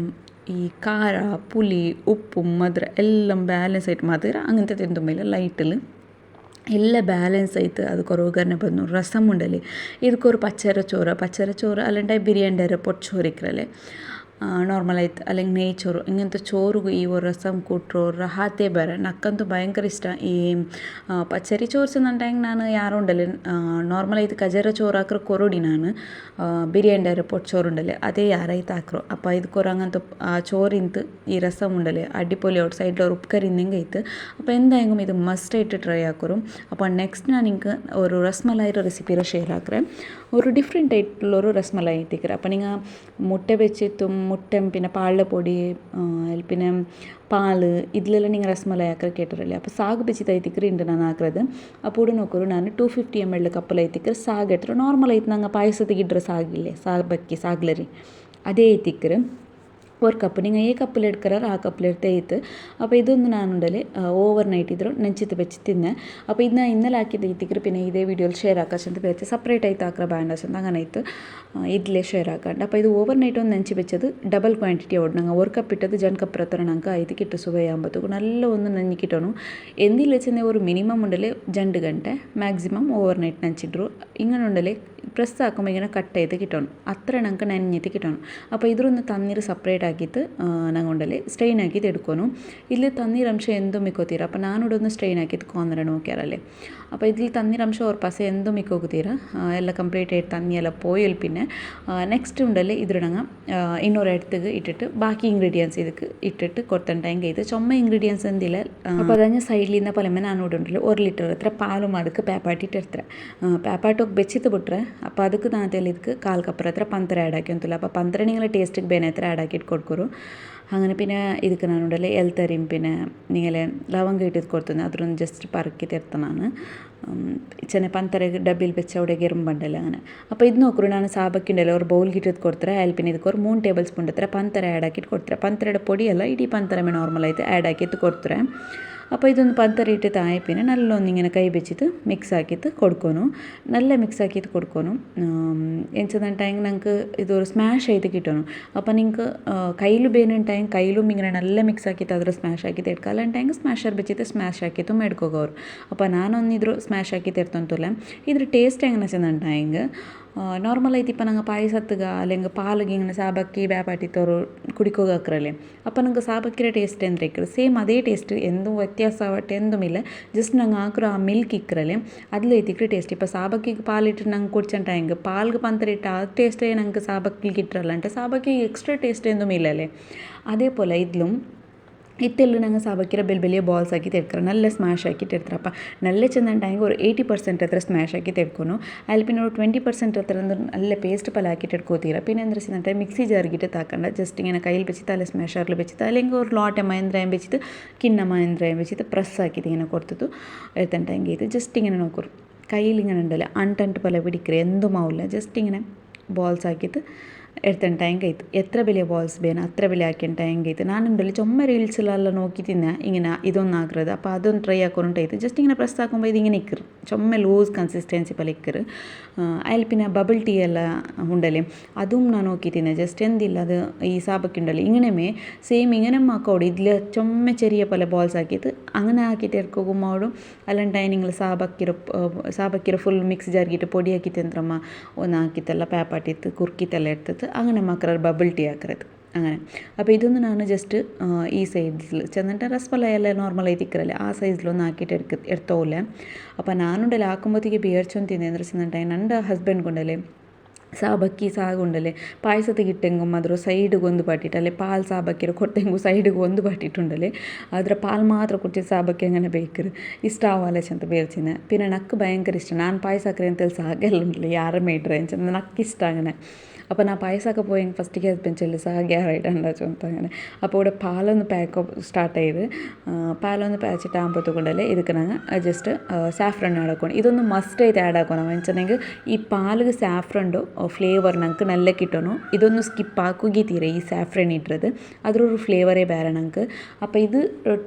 ഈ ಖಾರ പുളി ഉപ്പും മധുര എല്ലാം ബാലൻസ് ആയിട്ട് മധുര അങ്ങനത്തെ തിന്തുമ്പില്ല ലൈറ്റിൽ ಎಲ್ಲ ಬ್ಯಾಲೆನ್ಸ್ ಐತೆ ಅದಕ್ಕೆ ಒಗ್ಗರಣೆ ಬಂದು ರಸಮ್ ಉಂಡಲ್ಲಿ ಇದಕ್ಕೊಂದು പച്ചരച്ചോറ് അല്ലാണ്ട് ബിരിയാണിയുടെ പൊട്ടച്ചോറിക്കറല്ലേ നോർമൽ ആയിട്ട് അല്ലെങ്കിൽ നെയ്ച്ചോറ് ഇങ്ങനത്തെ ചോറ് ഈ ഒരു രസം കൂട്ടറോ ഹാത്തേ ಬೇರೆ ನಕ್ಕಂತೂ ಭಯಂಕರ ಇಷ್ಟ ಈ ಪಚ್ಚರಿ ಚೋರ್ಸ್ ಅಂದಂಗೆ ನಾನು ಯಾರು ಉಂಡಲ್ಲಿ ನಾರ್ಮಲ್ ಆಯ್ತು ಕಜರ ಚೋರು ಹಾಕ್ರೆ ಕೊರಡಿ ನಾನು ബിരിയാണിയുടെ പൊട്ടച്ചോറുണ്ടല്ലേ അതേ ಯಾರೈತೆ ಹಾಕ್ರು അപ്പോൾ ಇದಕ್ಕೊರಂಗಂತ ಆ ചോറിಂತು ಈ ರಸಮ್ ഉണ്ടല്ലേ അടിപൊളി ഔട്ട് സൈഡിൽ ഒരു ഉപ്പുകറിന്നെങ്കിൽ ಐತೆ അപ്പോൾ എന്തായെങ്കിലും ഇത് മസ്റ്റ് ആയിട്ട് ട്രൈ ആക്കറും അപ്പോൾ നെക്സ്റ്റ് ഞാൻ നിങ്ങൾക്ക് ഒരു ரஸ்மலாயிர ரெசிபியில் ஷேர் ஆக்குறேன் ஒரு டிஃப்ரெண்ட் டைப்பில் ஒரு ரஸ்மலாய் எத்திக்கிறேன் അപ്പോൾ നിങ്ങൾ മുട്ട വെച്ചിട്ടും മുട്ടയും പിന്നെ പാലിൻ്റെ പൊടി പിന്നെ പാല് ഇതിലെല്ലാം നിങ്ങൾ ರಸ್ಮಲಾಯಿ ಹಾಕ್ರೆ ಕೇಟಿರಲಿ അപ്പോൾ ಸಾಗು ಬೆಚ್ಚಿತ್ತು ಐತಿಕ್ರಿ ಇಂಡು ನಾನು ಹಾಕ್ರದು അപ്പോൾ ನೋಕರು ನಾನು 250 ml ಕಪ್ಪಲ್ಲಿ ಐತಿಕ್ರೆ ಸಾಗು ಎಟ್ಟರು ನಾರ್ಮಲ್ ಐತೆ ನಂಗೆ ಪಾಯಸತ್ತಿಗೆ ಇಡ್ರೆ ಸಾಗಿല്ലേ ಸಾಗ್ಲರಿ ಅದೇ ಐತಿಕ್ರೆ ഒരു കപ്പ് നിങ്ങൾ ഏ കപ്പിൽ എടുക്കാറ് ആ കപ്പിൽ എടുത്ത് അപ്പോൾ ഇതൊന്ന് ഞാനുണ്ടല്ലേ ഓവർ നൈറ്റ് ഇದ್ರು ನೆಂಚಿತ್ತು ಬೆಚ್ಚಿ ತಿನ್ನೆ അപ്പോൾ ಇದನ್ನ ಇನ್ನೆಲ್ಲ ಹಾಕಿದ್ದು ಐತಿಕ್ರೆ പിന്നെ ಇದೇ ವಿಡಿಯೋಲಿ ಶೇರ್ ಹಾಕಂತ ಬೇರೆ ಸಪ್ರೇಟ್ ಆಯ್ತು ಹಾಕ್ರೆ ಬ್ಯಾಂಡಸ್ ಅಂತ അങ്ങനെ ಆಯ್ತು ഇതിലേ ഷെയർ ആക്കാണ്ട് അപ്പോൾ ഇത് ഓവർ നൈറ്റ് ഒന്ന് നെഞ്ചി വെച്ചത് ഡബിൾ ക്വാണ്ടിറ്റി ഓടണം ഒരു കപ്പ് ഇട്ടത് ജൻ കപ്പ് എത്ര ഞങ്ങൾക്ക് ಐದು കിട്ട് സുബയാകുമ്പോഴത്തേക്കും നല്ല ഒന്ന് നെഞ്ഞിക്കിട്ടണം എന്തിൽ വെച്ചെന്നാൽ ഒരു മിനിമം ഉണ്ടല്ലേ 2 ಗಂಟೆ ಮ್ಯಾಕ್ಸಿಮಮ್ ಓವರ್ ನೈಟ್ ನೆಂಚಿಟ್ರು ഇങ്ങനെ ഉണ്ടല്ലേ പ്രസ് ആക്കുമ്പോൾ ഇങ്ങനെ കട്ട് ചെയ്ത് കിട്ടണം അത്ര ഞങ്ങൾക്ക് നനഞ്ഞിട്ട് കിട്ടണം അപ്പോൾ ഇതൊന്ന് തണ്ണീർ സെപ്പറേറ്റ് ആക്കിയിട്ട് ഞങ്ങൾ ഉണ്ടല്ലേ സ്ട്രെയിൻ ആക്കിയിട്ട് എടുക്കണം ഇതിൽ തണ്ണീരംശ എന്തും മിക്കോತೀರ അപ്പോൾ ഞാനിവിടെ ഒന്ന് സ്ട്രെയിൻ ആക്കിയിട്ട് കോന്നര നോക്കിയാറല്ലേ അപ്പോൾ ഇതിൽ തണ്ണീരംശം ഒരു പസ എന്തും മിക്കോತೀರ ಎಲ್ಲ ಕಂಪ್ಲೀಟ್ ಆയിട്ട് തണ്ണി ಎಲ್ಲ പോയാൽ പിന്നെ നെക്സ്റ്റ് ഉണ്ടല്ലേ ഇതിടങ്ങ ಇನ್ನೊರು ಎಡ್ತಿಗೆ ಇಟ್ಟಿಟ್ಟು ಬಾಕಿ ಇಂಗ್ರೀಡಿಯೆಂಟ್ಸ್ ಇದಕ್ಕೆ ಇಟ್ಟಿಟ್ಟು ಕೊಡ್ತಾನೆ ಟೈಂಗೆ ಇದು ചുമ ಇಂಗ್ರೀಡಿಯೆಂಟ್ಸ್ എന്തില്ല അപ്പോൾ അതഞ്ഞ സൈഡിലിരുന്ന പലമേ ನಾನು ഉണ്ടല്ലോ 1 ಲೀಟರ್ ಹತ್ರ ಪಾಲು ಅದಕ್ಕೆ ಪ್ಯಾಪಾಟಿಟ್ಟು ಇರ್ತಾರೆ ಪ್ಯಾಪಾಟೋಗಿ ಬೆಚ್ಚಿತ್ತು ಬಿಟ್ರೆ അപ്പോൾ ಅದಕ್ಕೆ ನಾನು ಇದಕ್ಕೆ 1/4 കപ്പ് ಹತ್ರ ಪಂತರ ಆ್ಯಡ್ ಹಾಕಿ ಅಂತಿಲ್ಲ അപ്പോൾ പಂತರ നിങ്ങൾ ടേസ്റ്റിಗೆ ಬೇನೆ ಹತ್ರ ಆ್ಯಡ್ ಹಾಕಿಟ್ಟು ಕೊಡ್ಕೊರು അങ്ങനെ പിന്നെ ಇದಕ್ಕೆ ನಾನು ഉണ്ടല്ലേ ಎಲ್ತರಿಂ പിന്നെ നിങ്ങൾ ಲವಂಗ ಇಟ್ಟಿದ್ದು ಕೊಡ್ತೀನಿ ಅದ್ರೊಂದು ಜಸ್ಟ್ പറക്കി തരുത്തനാണ് ചെന്ന പന്തര ഡബ്ബിൽ വെച്ച് അവിടെ എറുമ്പുണ്ടല്ലോ അങ്ങനെ അപ്പോൾ ഇത് നോക്കൂ ನಾನು ಸಾಬಕ್ಕಿ ಉಂಡಲ್ಲ ഒരു ಬೌಲ್ ಗಿಟ್ಟಿದ್ದು ಕೊಡ್ತಾರೆ ಅಲ್ಲಿ പിന്നെ ಇದಕ್ಕೆ ഒരു 3 ಟೇಬಲ್ ಸ್ಪೂನ್ ಹತ್ರ ಪಂತರ ಆ್ಯಡ್ ಹಾಕಿಟ್ಟು ಕೊಡ್ತಾರೆ ಪಂತರയുടെ പൊടിയല്ല ಇಡೀ ಪಂತರಮೇ ನಾರ್ಮಲ್ ಆಯ್ತು ಆ್ಯಡ್ ಹಾಕಿತ್ತು ಕೊಡ್ತಾರೆ അപ്പോൾ ഇതൊന്ന് പന്തറിയിട്ട് താഴെ പിന്നെ നല്ലൊന്നിങ്ങനെ കൈ വെച്ചിട്ട് മിക്സ് ആക്കിയിട്ട് കൊടുക്കണം. നല്ല മിക്സ് ആക്കിയിട്ട് കൊടുക്കണം. എന്നുവെച്ചിട്ടുണ്ടെങ്കിൽ ഞങ്ങൾക്ക് ഇതൊരു സ്മാഷ് ചെയ്ത് കിട്ടണം. അപ്പോൾ നിങ്ങൾക്ക് കയ്യിൽ ಬೇನುಂಟಾಗಿ ಕೈಲೂ ಹಿಂಗೆ നല്ല ಮಿಕ್ಸ್ ಆಕಿತ್ತು ಅದ್ರ ಸ್ಮ್ಯಾಶ್ ಆಕಿತ್ತು ಎಡ್ಕಲ್ಲ ಟೈಂಗೆ ಸ್ಮ್ಯಾಶರ್ ಬೆಚ್ಚಿತ್ತು ಸ್ಮ್ಯಾಶ್ ಆಕಿತ್ತು ಎಡ್ಕೋಗವ್ರು ಅಪ್ಪ ನಾನೊಂದಿದ್ರು ಸ್ಮ್ಯಾಶ್ ಆಕಿತ್ತು ಎಡ್ತಂತಲ್ಲ ಇದ್ರ ಟೇಸ್ಟ್ ಹೆಂಗೆ ನಚ್ಚಂದಂಟ ಹಿಂಗೆ നോർമൽ ആയിട്ട് ഇപ്പം ഞങ്ങൾ പായസത്തുക അല്ലെങ്കിൽ പാലൊക്കെ ഇങ്ങനെ സാബക്കി വേപ്പാട്ടിത്തോറ് കുടിക്കുക ആക്കറല്ലേ അപ്പം ഞങ്ങൾക്ക് സാബക്കിയുടെ ടേസ്റ്റ് എന്തൊക്കെ സെയിം അതേ ടേസ്റ്റ് എന്തും വ്യത്യാസമാവട്ടെ എന്തുമില്ല ജസ്റ്റ് ഞങ്ങൾ ആക്കുற ആ മിൽക്ക് ഇക്കറല്ലേ അതിൽ എത്തിക്കിற ടേസ്റ്റ് ഇപ്പോൾ സാബക്കിക്ക് പാലിട്ട് ഞങ്ങൾ കുടിച്ചിട്ടുണ്ടെങ്കിൽ പാൽക്ക് പന്തറിട്ട് ആ ടേസ്റ്റ് ഞങ്ങൾക്ക് സാബക്കിൽ കിട്ടറല്ല అంటే സാബക്കി എക്സ്ട്രാ ടേസ്റ്റ് എന്തുമില്ലല്ലേ അതേപോലെ ഇതിലും ಇತ್ತೆಲ್ಲ ನಂಗೆ ಸಾಬಕ್ಕಿರ ಬೆಲ್ಬೆಲಿಯ ಬಾಲ್ಸ್ ಹಾಕಿ ತೆಡ್ಕರ നല്ല ಸ್ಮ್ಯಾಶ್ ಹಾಕಿ ತೆಡ್ತಾರಪ್ಪ നല്ല ಚೆಂದಂಟಾಗಿ ഒരു 80% ಹತ್ರ ಸ್ಮ್ಯಾಶ್ ಹಾಕಿ ತೆಡ್ಕೊನು ಅಲ್ಲಿ പിന്നെ ഒരു 20% ಹತ್ರ ಅಂದ್ರೆ നല്ല പേസ്റ്റ് പല ആക്കി ತೆಡ್ಕೋತೀರ പിന്നെ എന്താ വെച്ചിട്ട് മിക്സി ജാറിക്കിട്ട് താക്കണ്ട ജസ്റ്റ് ഇങ്ങനെ കയ്യിൽ വെച്ചിട്ട് അല്ലെ സ്മാഷറിൽ വെച്ചിട്ട് അല്ലെങ്കിൽ ഒരു ലോട്ട് മഹേന്ദ്രയും വെച്ചിട്ട് കിണ്ണ മഹേന്ദ്രയും വെച്ചിട്ട് പ്രസ് ആക്കിയിട്ട് ഇങ്ങനെ കൊടുത്തിട്ട് എടുത്തിട്ടെങ്കിൽ ഇത് ജസ്റ്റ് ഇങ്ങനെ നോക്കും കയ്യിൽ ഇങ്ങനെ ഉണ്ടല്ലോ അൺടണ്ട് പല പിടിക്കറ് എന്തുമാവില്ല ജസ്റ്റ് ഇങ്ങനെ ಬಾಲ್ಸ್ ಹಾಕಿದ್ದು ಎಡ್ತಾನೆ ಟೈಂಗೆ ಆಯ್ತು ಎತ್ರ ಬೆಲೆ ಬಾಲ್ಸ್ ಬೇನ ಅത്ര ಬೆಲೆ ಹಾಕಿನ ಟೈಂಗೆ ಆಯ್ತು ನಾನುಂಡಲ್ಲಿ ಚೊಮ್ಮೆ ರೀಲ್ಸಲ್ಲೆಲ್ಲ ನೋക്കി ತಿನ್ನ ഇങ്ങനെ ഇതൊന്നും ആക്കരുത് അപ്പോൾ അതൊന്ന് ട്രൈ ആക്കൊണ്ടായിട്ട് ജസ്റ്റ് ഇങ്ങനെ പ്രസ് ആക്കുമ്പോൾ ഇതിങ്ങനെ ഇക്കറ് ചൊമ്മ ലൂസ് കൺസിസ്റ്റൻസി പോലെ ഇക്കറ് അതിൽ പിന്നെ ബബിൾ ടീ ಎಲ್ಲ ഉണ്ടല്ലേ അതും ನಾನು നോക്കി തിന്നെ ജസ്റ്റ് എന്തില്ല അത് ഈ സാബക്ക് ഉണ്ടല്ലോ ഇങ്ങനെ സെയിം ഇങ്ങനെ ആക്കോട് ഇതിൽ ചൊമ്മ ചെറിയ പോലെ ബോൾസ് ആക്കിയിട്ട് അങ്ങനെ ആക്കിയിട്ട് ഇറക്കുമ്പോഴും അല്ലാണ്ടായി നിങ്ങൾ സാബക്കിರ ಫುಲ್ ಮಿಕ್ಸ್ ಜಾರ್ಗಿಟ್ಟು പൊടി ആക്കിയിട്ട് എന്തിರಮ್ಮ ഒന്ന് ആക്കിയിട്ടെಲ್ಲ ಪ್ಯಾಪಾಟಿತ್ತು ಕುರ್ಕಿತ್ತೆಲ್ಲ എടുത്തിട്ട് അങ്ങനെ മക്കളർ ബബിൾ ടീ ആക്കരുത് അങ്ങനെ അപ്പോൾ ഇതൊന്ന് ನಾನು ಜಸ್ಟ್ ಈ ಸೈಡ್ಸ್ಲು ചെന്നിട്ട് ರಸಮಲೈ ಎಲ್ಲ ನಾರ್ಮಲಾಗಿ ತಿಕ್ಕರಲ್ಲ ಆ ಸೈಜ್ಲೊಂದು ಹಾಕಿಟ್ಟು ಎಡ್ತೋಲ್ಲ അപ്പോൾ ನಾನುಂಡಲ್ಲಿ ಹಾಕೊಂಬೋತಿಗೆ ಬೇರ್ಚೊಂದು ತಿಂದೆ ಅಂದ್ರೆ ചെന്നിട്ടുണ്ടെങ്കിൽ ನನ್ನ ಹಸ್ಬೆಂಡ್ ಕೊಂಡಲ್ಲಿ ಸಾಬಕ್ಕಿ ಸಾಗುಂಡಲೆ ಪಾಯಸತ್ತಿಗೆ ಇಟ್ಟೆಂಗಮ್ಮ ಅದ್ರ ಸೈಡಿಗೆ ಒಂದು ಪಾಟಿಟ್ಟು ಅಲ್ಲೇ ಪಾಲು ಸಾಬಕ್ಕಿರ ಕೊಟ್ಟೆಂಗು ಸೈಡಿಗೆ ಒಂದು ಪಾಟಿಟ್ಟುಂಡಲೆ ಅದರ ಪಾಲು ಮಾತ್ರ ಕೊಟ್ಟು ಸಾಬಕ್ಕಿ അങ്ങനെ ಬೇಕರು ಇಷ್ಟ ಆವಾಲೆ ಚಂತ ಬೇರ್ಚಿನ പിന്നെ ನಕ್ಕು ಭಯಂಕರ ಇಷ್ಟ ನಾನು ಪಾಯಸ ಹಾಕ್ರೆ ಅಂತ ಸಾಗೆಲ್ಲ ಉಂಡಲೆ ಯಾರ ಮೇಡ್ರೆ ಅಂತ ನಕ್ಕು ಇಷ್ಟ അങ്ങനെ അപ്പോൾ ഞാൻ പായസമൊക്കെ പോയി ഫസ്റ്റ് ഹസ്ബൻഡ് ചെല്ലു സാഗ്യാറായിട്ടുണ്ടോ ചോദിച്ചു അങ്ങനെ അപ്പോൾ ഇവിടെ പാലൊന്ന് പാക്ക് സ്റ്റാർട്ട് ചെയ്ത് പാലൊന്ന് പാച്ചിട്ടാകുമ്പോഴത്തേക്കൊണ്ടല്ലേ ಇದಕ್ಕೆ ನಾನು ಜಸ್ಟ್ ಸ್ಯಾಫ್ರನ್ ಆ್ಯಡ್ ಹಾಕೊಂಡು ಇದೊಂದು ಮಸ್ಟ್ ಆಯ್ತು ಆ್ಯಡ್ ಹಾಕೋಣ വെച്ചിട്ടുണ്ടെങ്കിൽ ಈ ಪಾಲಿಗೆ ಸ್ಯಾಫ್രണ്ട് ഫ്ലേവർ ഞങ്ങൾക്ക് നല്ല കിട്ടണം ഇതൊന്നും സ്കിപ്പ് ആക്കുകയും തീരെ ഈ സാഫ്രൻ ഇട്ടത് അതൊരു ഫ്ലേവറേ വേറെ ഞങ്ങൾക്ക് അപ്പോൾ ഇത്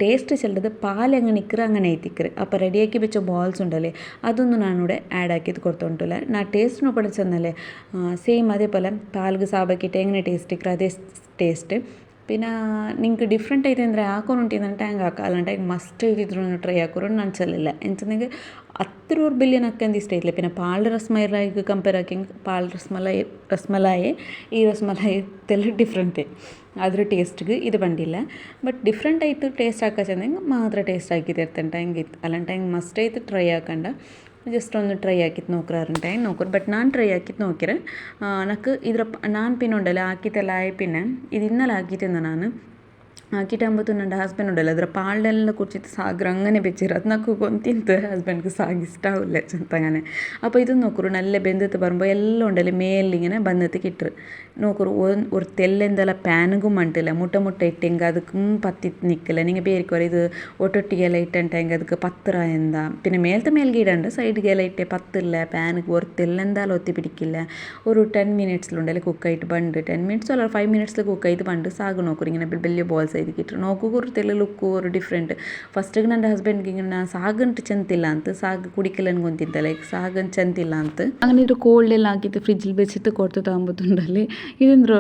ടേസ്റ്റ് ചെല്ലത് പാൽ അങ്ങനെ നിൽക്കറ് അങ്ങനെ എത്തിക്കറ് അപ്പോൾ റെഡിയാക്കി വെച്ച ബോൾസ് ഉണ്ടല്ലേ അതൊന്നും ഞാനിവിടെ ആഡ് ആക്കിയത് കൊടുത്തോണ്ടില്ല ഞാൻ ടേസ്റ്റിന് പഠിച്ചെന്നല്ലേ സെയിം അതേപോലെ പാൽಗೆ ಸಾಬಕ್ಕಿಟ್ಟು ಹೆಂಗೆ ಟೇಸ್ಟ್ ಇಕ್ಕರೆ ಅದೇ ಟೇಸ್ಟ್ പിന്നെ നിങ്ങൾക്ക് ഡിഫറെൻ്റ് ആയിട്ട് എന്താ ആക്കുന്നുണ്ടെന്ന് ಹೆಂಗೆ ಹಾಕ ಅಲ್ಲಂటే ಮಸ್ಟ್ ಇದ್ರೂ ಟ್ರೈ ಹಾಕೋರು ನಾನು ಚೆಲ್ಲಿಲ್ಲ ಎಂತಂದ್ರೆ ಅತ್ರ ഒരു വലിയ നക്കെന്ത് ഇഷ്ടമായിട്ടില്ല പിന്നെ പാൽ രസ്മലായിക്ക് കമ്പയർ ആക്കി പാൽ ರಸ್ಮಲಾಯಿ ಈ ರಸ್ಮಲಾಯಿ ಇದೆಲ್ಲ ಡಿಫ್ರೆಂಟೇ ಅದ್ರ ಟೇಸ್ಟ್ಗೆ ಇದು ಬಂದಿಲ್ಲ ಬಟ್ ಡಿಫ್ರೆಂಟ್ ಆಯಿತು ಟೇಸ್ಟ್ ಹಾಕೋ ಚೆಂದಂಗೆ ಮಾತ್ರ ಟೇಸ್ಟ್ ಹಾಕಿದ್ದಿರ್ತಂಟ ಹೆಂಗೆ ಇತ್ತು ಅಲ್ಲಂటే ಹೆಂಗೆ ಮಸ್ಟ್ ಆಯಿತು ಟ್ರೈ ಹಾಕಂಡ ജസ്റ്റ് ഒന്ന് ട്രൈ ആക്കിയിട്ട് നോക്കാറുണ്ടായി നോക്കും ബട്ട് ഞാൻ ട്രൈ ആക്കിയിട്ട് നോക്കിയത് എനിക്ക് ഇതിൽ ഞാൻ പിന്നെ ഉണ്ടല്ലോ ആക്കിയിട്ടെല്ലാം ആയി പിന്നെ ഇത് ഇന്നലെ ആക്കിയിട്ടെന്ന് ನಾನು ಹಾಕಿಟ್ಟಾകുമ്പോൾ ನನ್ನ ಹಸ್ಬೆಂಡ್ ಉಂಡಲ್ಲ ಅದರ ಪಾಲ್ಡೆಲ್ಲ ಕುರ್ಚಿತ್ತು ಸಾಗ್ರ അങ്ങനെ വെച്ചിട്ട് അത് നമുക്ക് കൊന്തിന്ത് ഹസ്ബൻഡ്ക്ക് സാഗ് ഇഷ്ടാവില്ല ചെന്തങ്ങനെ അപ്പോൾ ഇത് നോക്കൂ നല്ല ಬೆಂದಿತ್ತು ಬರುമ്പോൾ ಎಲ್ಲ ಉಂಡಲ್ಲಿ ಮೇಲಿങ്ങനെ ಬಂದತ್ತು കിട്ടറ് നോക്കൂ ഒരു തെല്ലെന്തെല്ലാം പാനുകും മണ്ടില്ല മുട്ട ഇട്ടെങ്കിൽ ಅದಕ್ಕೆ പത്തിത്ത് നിൽക്കില്ല നിങ്ങൾ ಬೇರಿಕೋರು ಇದು ಒಟ್ಟೊಟ್ಟಿಗೆಲ್ಲ ಇಟ್ಟಂಟೆಂಗೆ ಅದಕ್ಕೆ ಪತ್ರ ಎಂದ പിന്നെ മേൽಗೆ ഇടണ്ട് സൈഡിಗೆಲ್ಲ ഇಟ್ಟೆ പത്തില്ല പാനുക്ക് ഒരു തെല്ലെന്തായാലും ഒത്തി പിടിക്കില്ല ഒരു 10 മിനിറ്റ്സിലുണ്ടല്ലേ കുക്കായിട്ട് ബണ്ട് 10 മിനിറ്റ്സ് അല്ല 5 മിനിറ്റ്സിൽ കുക്കായിട്ട് ബണ്ട് സാഗ് നോക്കൂ ഇങ്ങനെ വലിയ ബോൾസ് ಇದಕ್ಕಿಟ್ಟರು ನೋಕೋರು ತೆಲೆ ಲುಕ್ಕು ಅವರು ಡಿಫ್ರೆಂಟ್ ಫಸ್ಟಿಗೆ ನನ್ನ ಹಸ್ಬೆಂಡ್ಗೆ ಹಿಂಗೆ ನಾನು ಸಾಗಂಟು ಚೆಂತಿಲ್ಲ ಅಂತ ಸಾಗು ಕುಡಿಕಲ್ಲ ಅನ್ಕೊಂತಿದ್ದೆ ಲೈಕ್ ಸಾಗನ್ ಚೆಂತಿಲ್ಲ ಅಂತ അങ്ങനെ ಇದು ಕೋಲ್ಡ್ ಎಲ್ಲ ಹಾಕಿತ್ತು ಫ್ರಿಜ್ಜಲ್ಲಿ ಬೆಚ್ಚಿತ್ತು ಕೊಡ್ತು ತಗೊಂಬತ್ತುಂಡಲ್ಲಿ ಇದಂದ್ರೆ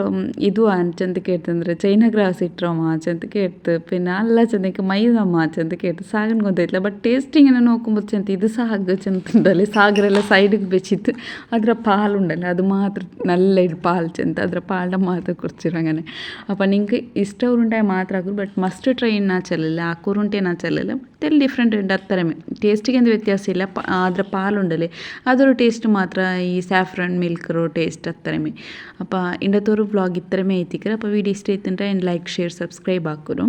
ಇದು ಚೆಂದಕ್ಕೆ ಇರ್ತಂದ್ರೆ ಚೈನಾ ಗ್ರಾಸ್ ಇಟ್ರಮ್ಮ ಚೆಂದಕ್ಕೆ ಇರ್ತು പിന്നെ ಎಲ್ಲ ಚೆಂದಕ್ಕೆ ಮೈದಮ್ಮ ಚೆಂದಕ್ಕೆ ಇರ್ತು ಸಾಗನ್ ಗೊತ್ತಾಯ್ತಿಲ್ಲ ಬಟ್ ടേസ്റ്റിങ്ങനെ നോക്കുമ്പോൾ ചെന്ത ഇത് സാഗ് ചെന്തുണ്ടല്ലേ സാഗരെല്ലാം സൈഡിಗೆ വെച്ചിട്ട് ಅದರ പാലുണ്ടല്ലോ അത് മാത്രം നല്ല പാൽ ചെന്ത ಅದರ പാലിൻ്റെ മാത്രം കുറിച്ചിട്ട് അങ്ങനെ അപ്പോൾ നിങ്ങൾക്ക് ഇഷ്ടമുണ്ടായ മാത്രം ಬಟ್ ಮಸ್ಟ್ ಟ್ರೈ ನಾ ಚೆಲ್ಲಿಲ್ಲ ಹಾಕೋರುಂಟೆ ನಾ ಚೆಲ್ಲಿಲ್ಲ ಬಟ್ ಎಲ್ಲಿ ಡಿಫ್ರೆಂಟ್ ಉಂಟು ಅತ್ತರಮೇ ಟೇಸ್ಟಿಗೆ ಏನು ವ್ಯತ್ಯಾಸ ಇಲ್ಲ ಅದರ പാലുണ്ടല്ലേ അതൊരു ടേസ്റ്റ് മാത്രം ഈ സാഫ്രൺ മിൽക്ക് ടേസ്റ്റ് അത്തരമേ അപ്പോൾ ഇന്നത്തെ ഒരു വ്ളോഗ് ഇത്രമേ എത്തിക്കറ അപ്പോൾ വീഡിയോ ഇഷ്ടമായിട്ടുണ്ടെങ്കിൽ ലൈക്ക് ഷെയർ സബ്സ്ക്രൈബ് ആക്കുറു